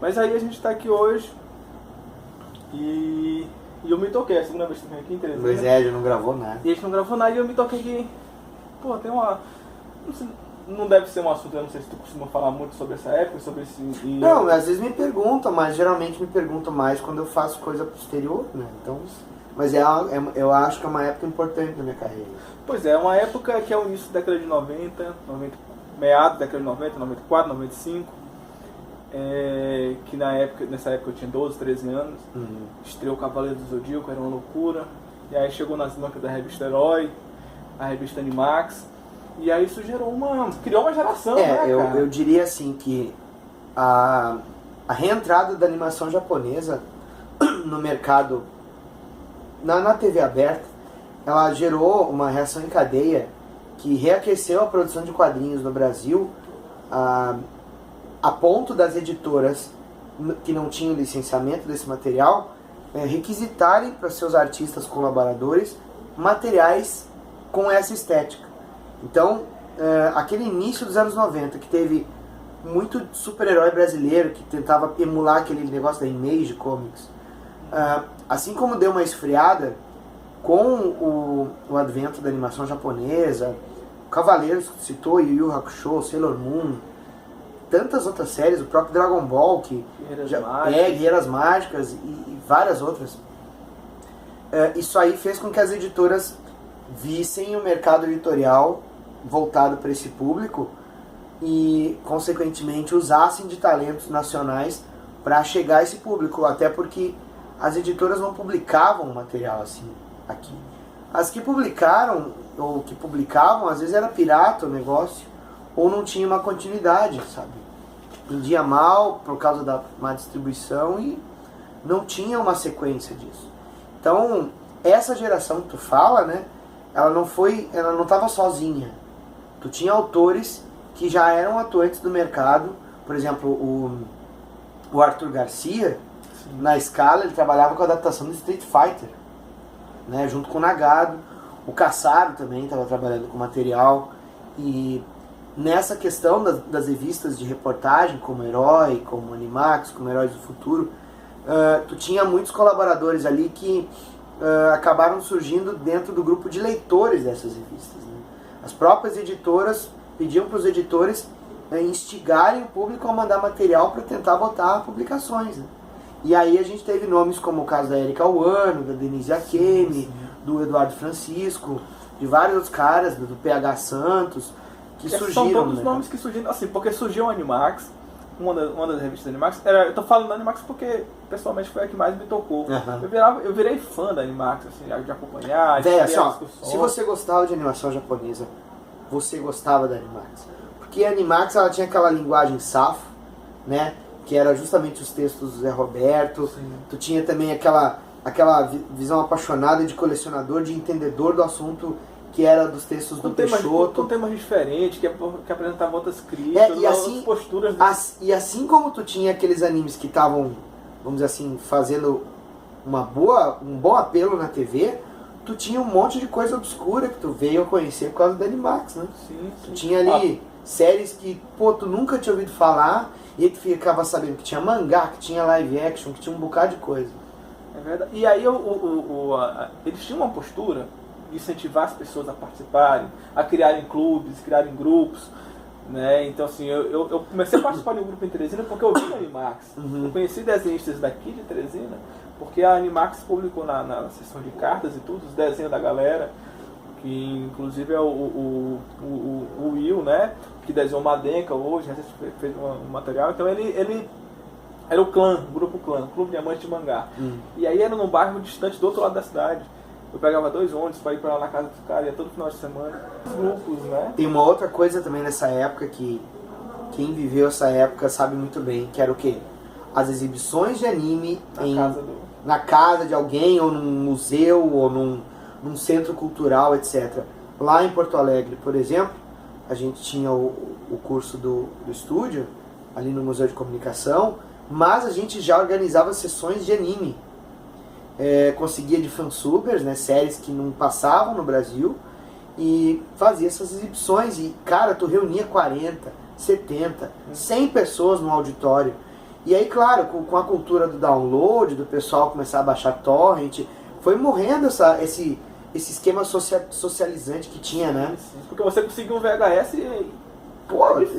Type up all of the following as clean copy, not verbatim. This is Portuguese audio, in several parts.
Mas aí a gente tá aqui hoje e eu me toquei, a segunda vez que eu vim aqui em Teresina. Pois é, já não gravou nada. E a gente não gravou nada e eu me toquei que, pô, tem uma... Não deve ser um assunto, eu não sei se tu costuma falar muito sobre essa época, sobre esse... Não, às vezes me perguntam, mas geralmente me perguntam mais quando eu faço coisa pro exterior, né? Então, mas eu acho que é uma época importante na minha carreira. Pois é uma época que é o início da década de 90, meados da década de 90, 94, 95, que nessa época eu tinha 12, 13 anos, estreou o Cavaleiro do Zodíaco, era uma loucura, e aí chegou nas bancas da revista Herói, a revista Animax, e aí isso criou uma geração, né, cara? Eu diria assim que a reentrada da animação japonesa no mercado, na TV aberta, ela gerou uma reação em cadeia que reaqueceu a produção de quadrinhos no Brasil, a ponto das editoras que não tinham licenciamento desse material requisitarem para seus artistas colaboradores materiais com essa estética. Então, aquele início dos anos 90, que teve muito super-herói brasileiro que tentava emular aquele negócio da Image Comics, assim como deu uma esfriada com o advento da animação japonesa, Cavaleiros, que citou, Yu Yu Hakusho, Sailor Moon, tantas outras séries, o próprio Dragon Ball, que Guerreiras Mágicas e várias outras. Isso aí fez com que as editoras vissem o mercado editorial voltado para esse público e, consequentemente, usassem de talentos nacionais para chegar a esse público, até porque as editoras não publicavam material assim aqui. As que publicaram, ou que publicavam, às vezes era pirata o negócio, ou não tinha uma continuidade, sabe? Vendia mal por causa da má distribuição e não tinha uma sequência disso. Então, essa geração que tu fala, né, ela não estava sozinha. Tu tinha autores que já eram atuantes do mercado, por exemplo, o Arthur Garcia, sim, na Scala, ele trabalhava com a adaptação do Street Fighter, né, junto com o Nagado. O Cassaro também estava trabalhando com material, e nessa questão das revistas de reportagem, como Herói, como Animax, como Heróis do Futuro, tu tinha muitos colaboradores ali que acabaram surgindo dentro do grupo de leitores dessas revistas, né? As próprias editoras pediam para os editores instigarem o público a mandar material para tentar botar publicações, né? E aí a gente teve nomes como o caso da Erika Wano, da Denise Akemi, do Eduardo Francisco, de vários outros caras, do PH Santos, que surgiram. São todos os nomes que surgiram, assim, porque surgiu a Animax, uma das revistas da Animax. Eu tô falando da Animax porque, pessoalmente, foi a que mais me tocou. Uhum. Eu virei fã da Animax, assim, de acompanhar, de assim, se você gostava de animação japonesa, você gostava da Animax. Porque a Animax, ela tinha aquela linguagem safo, né? Que era justamente os textos do Zé Roberto. Sim. Tu tinha também aquela visão apaixonada de colecionador, de entendedor do assunto, que era dos textos do Peixoto. Com temas diferentes, que apresentavam outras críticas, e assim, posturas. E assim como tu tinha aqueles animes que estavam, vamos dizer assim, fazendo um bom apelo na TV, tu tinha um monte de coisa obscura que tu veio a conhecer por causa da Animax, né? Sim. Tu tinha ali séries que, tu nunca tinha ouvido falar, e aí tu ficava sabendo que tinha mangá, que tinha live action, que tinha um bocado de coisa. É verdade. E aí eles tinham uma postura de incentivar as pessoas a participarem, a criarem clubes, criarem grupos, né? Então assim, eu comecei a participar de um grupo em Teresina porque eu vi a Animax. Uhum. Eu conheci desenhistas daqui de Teresina, porque a Animax publicou na seção de cartas e tudo, os desenhos da galera, que inclusive é o Will, né? Que desenhou Madenka hoje, fez um material, então ele era o grupo clã, Clube Diamante de Mangá. E aí era num bairro distante do outro lado da cidade. Eu pegava 2 ônibus para ir para lá na casa dos caras, ia todo final de semana. Os grupos, né? Tem uma outra coisa também nessa época que quem viveu essa época sabe muito bem, que era o quê? As exibições de anime na casa de alguém, ou num museu, ou num centro cultural, etc. Lá em Porto Alegre, por exemplo, a gente tinha o curso do estúdio, ali no Museu de Comunicação, mas a gente já organizava sessões de anime. Conseguia de fansubers, né, séries que não passavam no Brasil, e fazia essas exibições. E, cara, tu reunia 40, 70, 100 pessoas no auditório. E aí, claro, com a cultura do download, do pessoal começar a baixar torrent, foi morrendo esse esquema socializante que tinha, né? Porque você conseguiu um VHS e...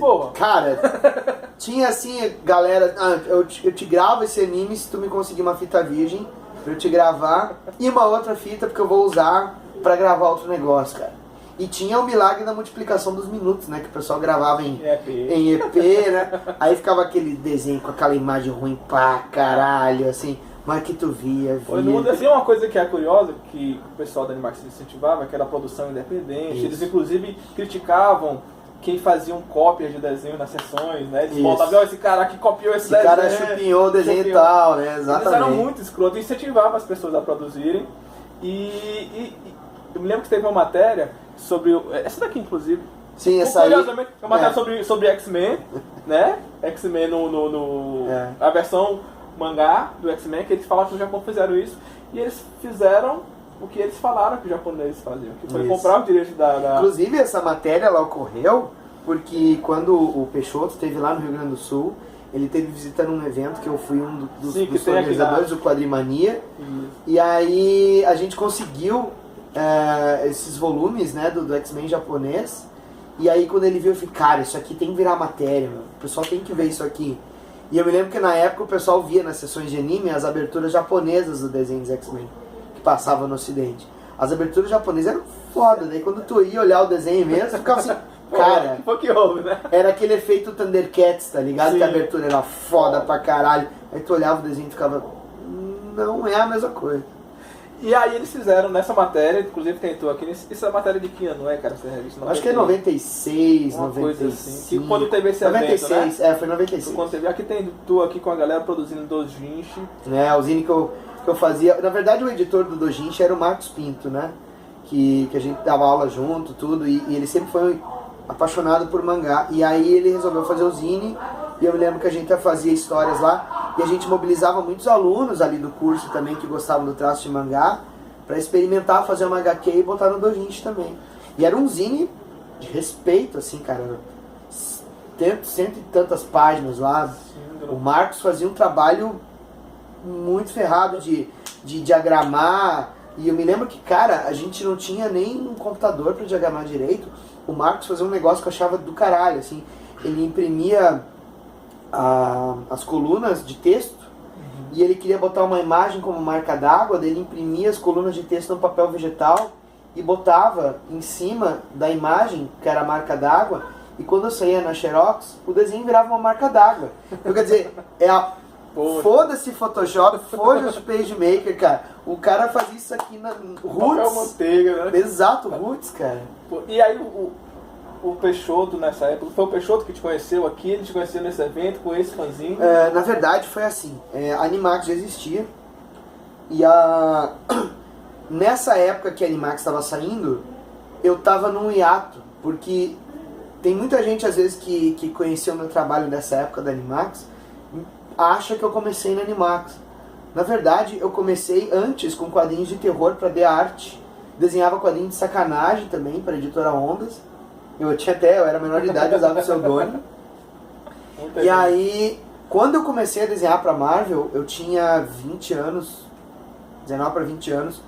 Pô, cara, tinha assim, galera, eu te gravo esse anime se tu me conseguir uma fita virgem pra eu te gravar, e uma outra fita porque eu vou usar pra gravar outro negócio, cara. E tinha o milagre da multiplicação dos minutos, né? Que o pessoal gravava em EP, né? Aí ficava aquele desenho com aquela imagem ruim pra caralho, assim, mas que tu via. Assim, uma coisa que é curiosa, que o pessoal da Animax incentivava, que era a produção independente. Isso. Eles inclusive criticavam quem faziam cópias de desenho nas sessões, né? Eles voltavam, esse cara aqui copiou esse desenho. Esse cara chupinhou o desenho e tal, né? Exatamente. Eles eram muito escrotos, incentivavam as pessoas a produzirem. E eu me lembro que teve uma matéria sobre... Essa daqui, inclusive. Sim, essa aí. Uma matéria sobre X-Men, né? X-Men a versão mangá do X-Men, que eles falaram que o Japão fizeram isso. E eles fizeram o que eles falaram que os japoneses faziam, que foi comprar o direito da... Inclusive, essa matéria ela ocorreu porque quando o Peixoto esteve lá no Rio Grande do Sul, ele esteve visitando um evento que eu fui um dos organizadores do Quadrimania. E aí a gente conseguiu esses volumes, né, do X-Men japonês. E aí quando ele viu, eu falei, cara, isso aqui tem que virar matéria, meu. O pessoal tem que ver isso aqui. E eu me lembro que na época o pessoal via nas sessões de anime as aberturas japonesas do desenho dos X-Men que passavam no ocidente. As aberturas japonesas eram foda, daí quando tu ia olhar o desenho mesmo, ficava assim, cara, que houve, né? Era aquele efeito Thundercats, tá ligado? Sim. Que a abertura era foda pra caralho. Aí tu olhava o desenho e ficava, não é a mesma coisa. E aí eles fizeram nessa matéria, inclusive tentou aqui, essa matéria de que ano, não é, cara, essa revista? Acho que é 96, uma 95. Coisa assim. Que quando teve esse 96, evento, né? Foi 96. Quando teve, aqui tem tu aqui com a galera produzindo Dojinshi. O zine que eu fazia. Na verdade, o editor do Dojinshi era o Marcos Pinto, né? Que a gente dava aula junto, tudo, e ele sempre foi apaixonado por mangá. E aí ele resolveu fazer o zine, e eu me lembro que a gente fazia histórias lá, e a gente mobilizava muitos alunos ali do curso também que gostavam do traço de mangá, pra experimentar fazer uma HQ e botar no Dojinshi também. E era um zine de respeito, assim, cara. Cento e tantas páginas lá. Sim, o Marcos fazia um trabalho muito ferrado de diagramar. E eu me lembro que, cara, a gente não tinha nem um computador para diagramar direito. O Marcos fazia um negócio que eu achava do caralho, assim. Ele imprimia as colunas de texto, e ele queria botar uma imagem como marca d'água, daí ele imprimia as colunas de texto no papel vegetal e botava em cima da imagem, que era a marca d'água, e quando eu saía na Xerox, o desenho virava uma marca d'água. Então, quer dizer, foda-se Photoshop, foda-se PageMaker, cara. O cara fazia isso aqui na Roots. Papel manteiga, né? Exato, Roots, cara. E aí o Peixoto nessa época, foi o Peixoto que te conheceu aqui, ele te conheceu nesse evento com esse fanzinho? Na verdade foi assim, a Animax já existia, e nessa época que a Animax estava saindo, eu estava num hiato, porque tem muita gente às vezes que conheceu o meu trabalho nessa época da Animax, acha que eu comecei na Animax. Na verdade eu comecei antes com quadrinhos de terror para The Art, desenhava quadrinhos de sacanagem também para a editora Ondas. Eu era menor de idade, usava o pseudônimo. E aí, quando eu comecei a desenhar pra Marvel, eu tinha 20 anos, 19 para 20 anos,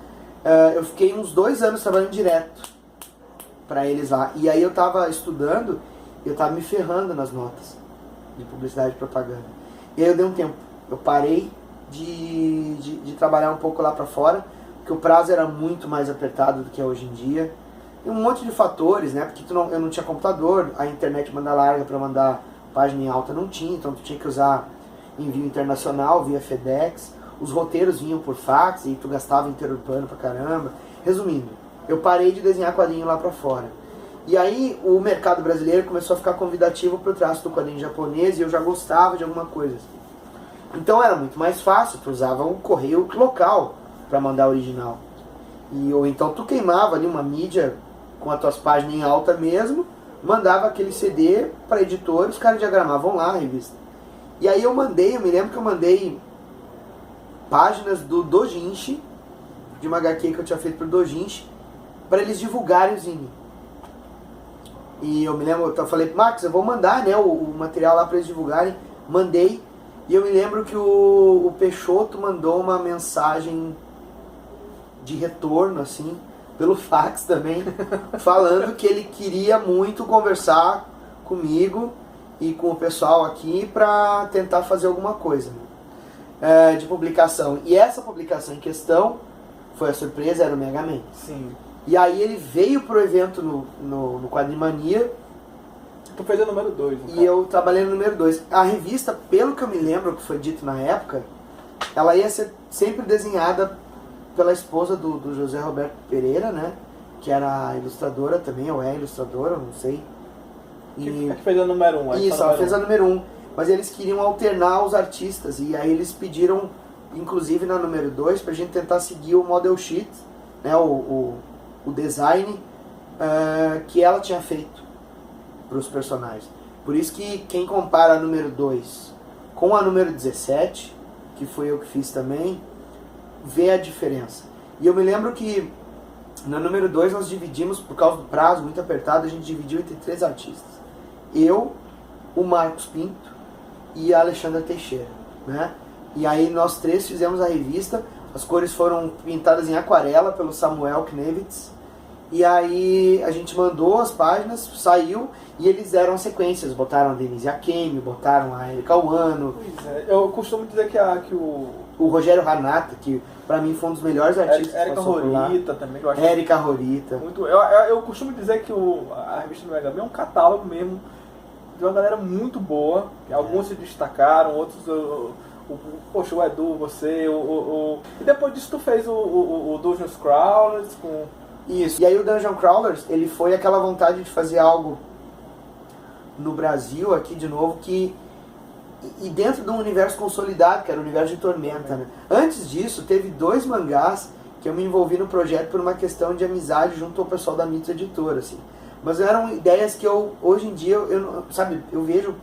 eu fiquei uns 2 anos trabalhando direto pra eles lá. E aí eu tava estudando, eu tava me ferrando nas notas de publicidade e propaganda. E aí eu dei um tempo, eu parei de trabalhar um pouco lá pra fora, porque o prazo era muito mais apertado do que é hoje em dia. Tem um monte de fatores, né? Porque eu não tinha computador, a internet banda larga para mandar página em alta não tinha, então tu tinha que usar envio internacional via FedEx, os roteiros vinham por fax e tu gastava interurbano pra caramba. Resumindo, eu parei de desenhar quadrinho lá pra fora. E aí o mercado brasileiro começou a ficar convidativo pro traço do quadrinho japonês e eu já gostava de alguma coisa. Então era muito mais fácil, tu usava um correio local para mandar original. Ou então tu queimava ali uma mídia com as tuas páginas em alta mesmo, mandava aquele CD para editores, os caras diagramavam lá a revista. E aí eu me lembro que eu mandei páginas do Dojinshi, de uma HQ que eu tinha feito pro Dojinshi, para eles divulgarem o zine. E eu me lembro, eu falei, Max, eu vou mandar, né, o material lá para eles divulgarem. Mandei, E eu me lembro que o Peixoto mandou uma mensagem de retorno, assim, pelo fax também, falando que ele queria muito conversar comigo e com o pessoal aqui para tentar fazer alguma coisa de publicação. E essa publicação em questão foi a surpresa, era o Mega Man. Sim. E aí ele veio pro evento no Quadrimania. Tu fez o número 2. E eu trabalhei no número 2. A revista, pelo que eu me lembro, que foi dito na época, ela ia ser sempre desenhada pela esposa do José Roberto Pereira, né? Que era ilustradora também, ou é ilustradora, não sei. Que fez a número 1. Isso, ela fez a número 1. Mas eles queriam alternar os artistas. E aí eles pediram, inclusive na número 2, pra gente tentar seguir o model sheet, né? O design que ela tinha feito para os personagens. Por isso que quem compara a número 2 com a número 17, que foi eu que fiz também, vê a diferença. E eu me lembro que na número 2 nós dividimos, por causa do prazo muito apertado, a gente dividiu entre 3 artistas. Eu, o Marcos Pinto e a Alexandra Teixeira, né? E aí nós 3 fizemos a revista, as cores foram pintadas em aquarela pelo Samuel Knevitz. E aí a gente mandou as páginas, saiu e eles deram sequências, botaram a Denise Akemi, botaram a Erika Wano. Pois é, eu costumo dizer que o Rogério Hanata, que pra mim foi um dos melhores artistas. Erika Horita também, que eu acho. Erika Horita. Muito, eu costumo dizer que a revista do Mega Man é um catálogo mesmo de uma galera muito boa. Alguns se destacaram, outros. Poxa, o Edu, você, E depois disso tu fez o Dungeons Crawlers com. Isso. E aí o Dungeon Crawlers, ele foi aquela vontade de fazer algo no Brasil, aqui de novo, e dentro de um universo consolidado, que era o universo de Tormenta, né? Antes disso, teve 2 mangás que eu me envolvi no projeto por uma questão de amizade junto ao pessoal da Mitos Editora, assim. Mas eram ideias que hoje em dia, eu vejo,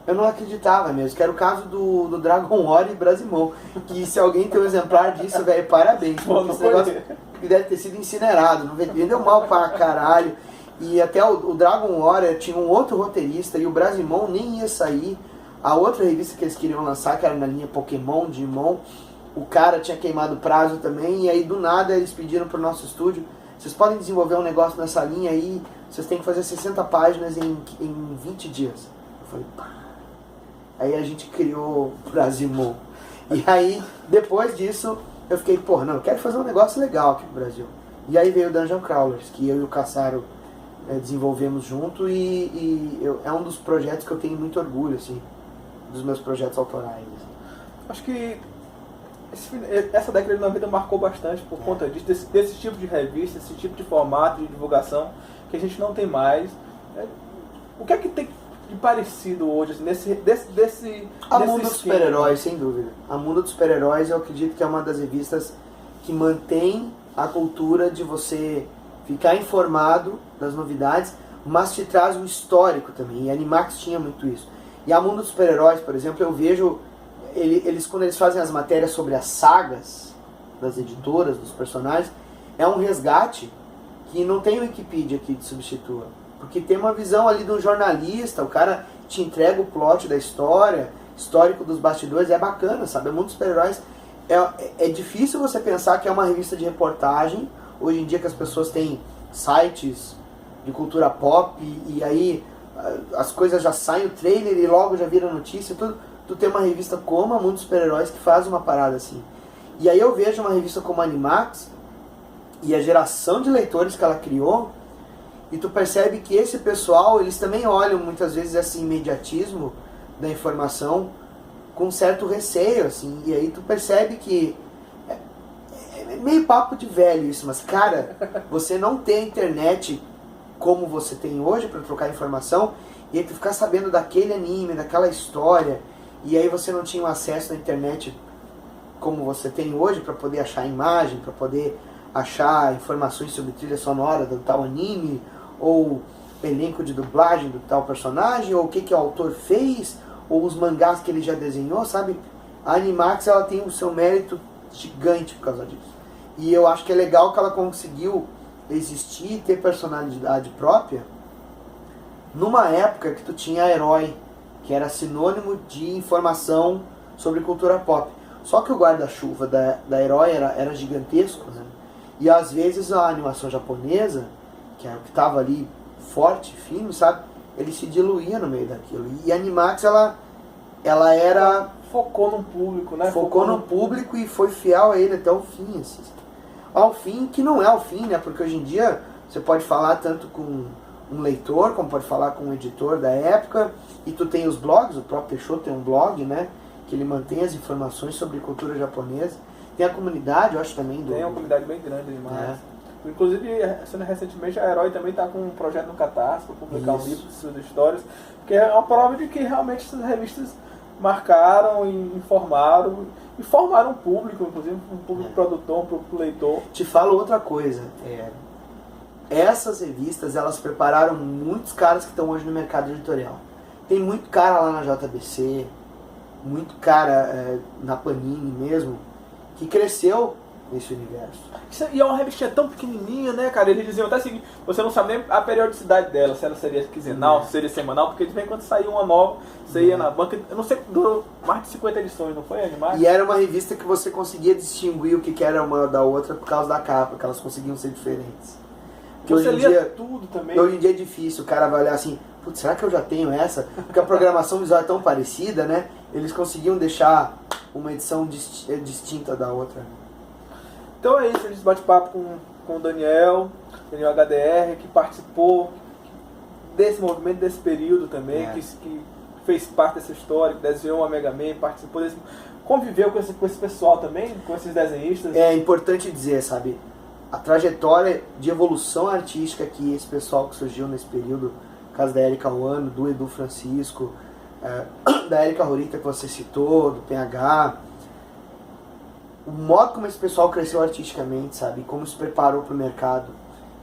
eu não acreditava mesmo, que era o caso do Dragon War e Brasimon, que se alguém tem um exemplar disso, velho, parabéns, porque esse negócio que deve ter sido incinerado, não vendeu mal pra caralho. E até o Dragon Warrior tinha um outro roteirista e o Brasimon nem ia sair. A outra revista que eles queriam lançar, que era na linha Pokémon, Digimon, o cara tinha queimado o prazo também. E aí do nada eles pediram pro nosso estúdio: vocês podem desenvolver um negócio nessa linha aí, vocês têm que fazer 60 páginas em 20 dias. Eu falei, pá. Aí a gente criou o Brasimon. E aí, depois disso, eu fiquei, porra, não, eu quero fazer um negócio legal aqui no Brasil. E aí veio o Dungeon Crawlers, que eu e o Cassaro desenvolvemos junto é um dos projetos que eu tenho muito orgulho, assim, dos meus projetos autorais. Assim. Acho que essa década de 90 marcou bastante por conta disso, desse tipo de revista, esse tipo de formato de divulgação que a gente não tem mais. O que é que tem de parecido hoje, assim, desse A Mundo dos Super-Heróis, sem dúvida. A Mundo dos Super-Heróis, eu acredito que é uma das revistas que mantém a cultura de você ficar informado das novidades, mas te traz um histórico também. E a Animax tinha muito isso. E a Mundo dos Super-Heróis, por exemplo, eu vejo quando eles fazem as matérias sobre as sagas das editoras, dos personagens, é um resgate que não tem Wikipedia que te substitua. Porque tem uma visão ali de um jornalista, o cara te entrega o plot da história, histórico dos bastidores, é bacana, sabe? A Mundo dos Super-Heróis é difícil você pensar que é uma revista de reportagem, hoje em dia que as pessoas têm sites de cultura pop, e aí as coisas já saem, o trailer e logo já vira notícia, tudo. Tu tem uma revista como a Mundo dos Super-Heróis que faz uma parada assim. E aí eu vejo uma revista como a Animax e a geração de leitores que ela criou, e tu percebe que esse pessoal, eles também olham muitas vezes esse imediatismo da informação com certo receio, assim, e aí tu percebe que é meio papo de velho isso, mas cara, você não tem a internet como você tem hoje para trocar informação, e aí tu ficar sabendo daquele anime, daquela história, e aí você não tinha o acesso na internet como você tem hoje para poder achar imagem, para poder achar informações sobre trilha sonora do tal anime, ou elenco de dublagem do tal personagem, ou o que o autor fez, ou os mangás que ele já desenhou, sabe? A Animax, ela tem o seu mérito gigante por causa disso. E eu acho que é legal que ela conseguiu existir e ter personalidade própria numa época que tu tinha herói, que era sinônimo de informação sobre cultura pop. Só que o guarda-chuva da Herói era gigantesco, né? E às vezes a animação japonesa, que era o que estava ali forte, fino, sabe? Ele se diluía no meio daquilo. E a Animax, ela era... Focou no público, né? Focou no público e foi fiel a ele até o fim, assim. Ao fim, que não é o fim, né? Porque hoje em dia você pode falar tanto com um leitor, como pode falar com um editor da época, e tu tem os blogs, o próprio Peixoto tem um blog, né? Que ele mantém as informações sobre cultura japonesa. Tem a comunidade, eu acho também. Tem uma comunidade bem grande demais. Inclusive, recentemente, a Herói também está com um projeto no Catarse para publicar um livro de suas histórias, que é uma prova de que realmente essas revistas marcaram e informaram, e formaram um público, inclusive um público produtor, um público leitor. Te falo outra coisa, essas revistas, elas prepararam muitos caras que estão hoje no mercado editorial. Tem muito cara lá na JBC, muito cara na Panini mesmo, que cresceu nesse universo. E é uma revistinha tão pequenininha, né, cara? Eles diziam até assim, você não sabe nem a periodicidade dela, se ela seria quinzenal, se seria semanal, porque de vez em quando saía uma nova, você ia na banca, eu não sei, durou mais de 50 edições, não foi, Animax? E era uma revista que você conseguia distinguir o que era uma da outra por causa da capa, que elas conseguiam ser diferentes. Que você lia tudo também. Hoje em dia é difícil, o cara vai olhar assim, putz, será que eu já tenho essa? Porque a programação visual é tão parecida, né? Eles conseguiam deixar uma edição distinta da outra. Então é isso, a gente bate papo com o Daniel HDR, que participou desse movimento, desse período também, que fez parte dessa história, que desenhou a Mega Man, participou desse... Conviveu com esse pessoal também, com esses desenhistas. É importante dizer, sabe, a trajetória de evolução artística que esse pessoal que surgiu nesse período, no caso da Érica Wano, do Edu Francisco, da Érica Rorita que você citou, do PH, o modo como esse pessoal cresceu artisticamente, sabe, como se preparou para o mercado.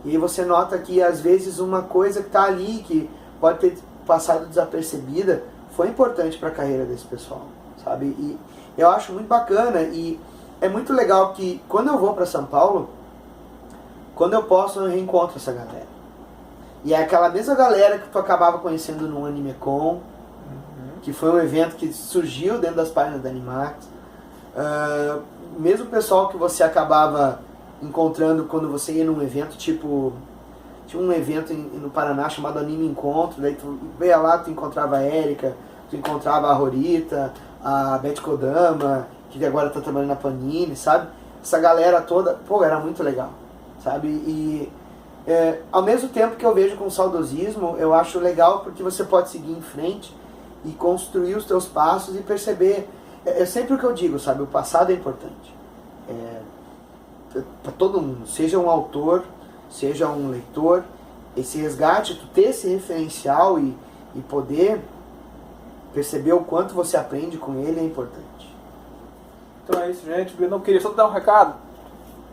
E aí você nota que às vezes uma coisa que está ali, que pode ter passado desapercebida, foi importante para a carreira desse pessoal, sabe? E eu acho muito bacana e é muito legal que quando eu vou para São Paulo, quando eu posso, eu reencontro essa galera. E é aquela mesma galera que tu acabava conhecendo no AnimeCon, que foi um evento que surgiu dentro das páginas da Animax. Mesmo pessoal que você acabava encontrando quando você ia num evento, tipo... Tinha um evento no Paraná chamado Anime Encontro, daí tu ia lá, tu encontrava a Érica, tu encontrava a Rorita, a Beth Kodama, que agora tá trabalhando na Panini, sabe? Essa galera toda, pô, era muito legal, sabe? E ao mesmo tempo que eu vejo com saudosismo, eu acho legal porque você pode seguir em frente e construir os teus passos e perceber. É sempre o que eu digo, sabe? O passado é importante. Para todo mundo, seja um autor, seja um leitor, esse resgate, tu ter esse referencial e poder perceber o quanto você aprende com ele é importante. Então é isso, gente. Eu não queria só dar um recado.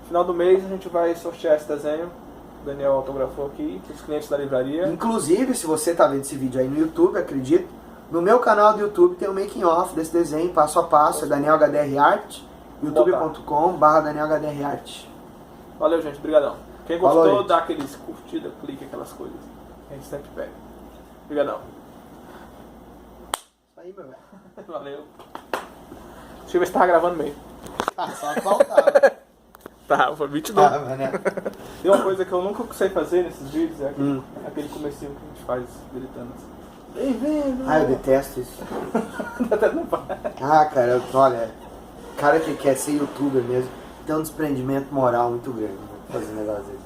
No final do mês a gente vai sortear esse desenho. O Daniel autografou aqui para os clientes da livraria. Inclusive, se você está vendo esse vídeo aí no YouTube, acredito, no meu canal do YouTube tem um making off desse desenho, passo a passo, é Daniel HDR Art, youtube.com/Daniel HDR Art. Valeu, gente. Obrigadão. Quem gostou, dá aqueles curtida, clique, aquelas coisas. A gente sempre pega. Obrigadão. Isso aí, meu velho. Valeu. Deixa eu ver se tava gravando mesmo. Só faltava. Tá, foi 22. Né? Tem uma coisa que eu nunca sei fazer nesses vídeos, é aquele comecinho que a gente faz gritando assim. Bem-vindo! Eu detesto isso. Não vai. Cara, olha, cara que quer ser youtuber mesmo, tem um desprendimento moral muito grande, né, fazer um negócio desse.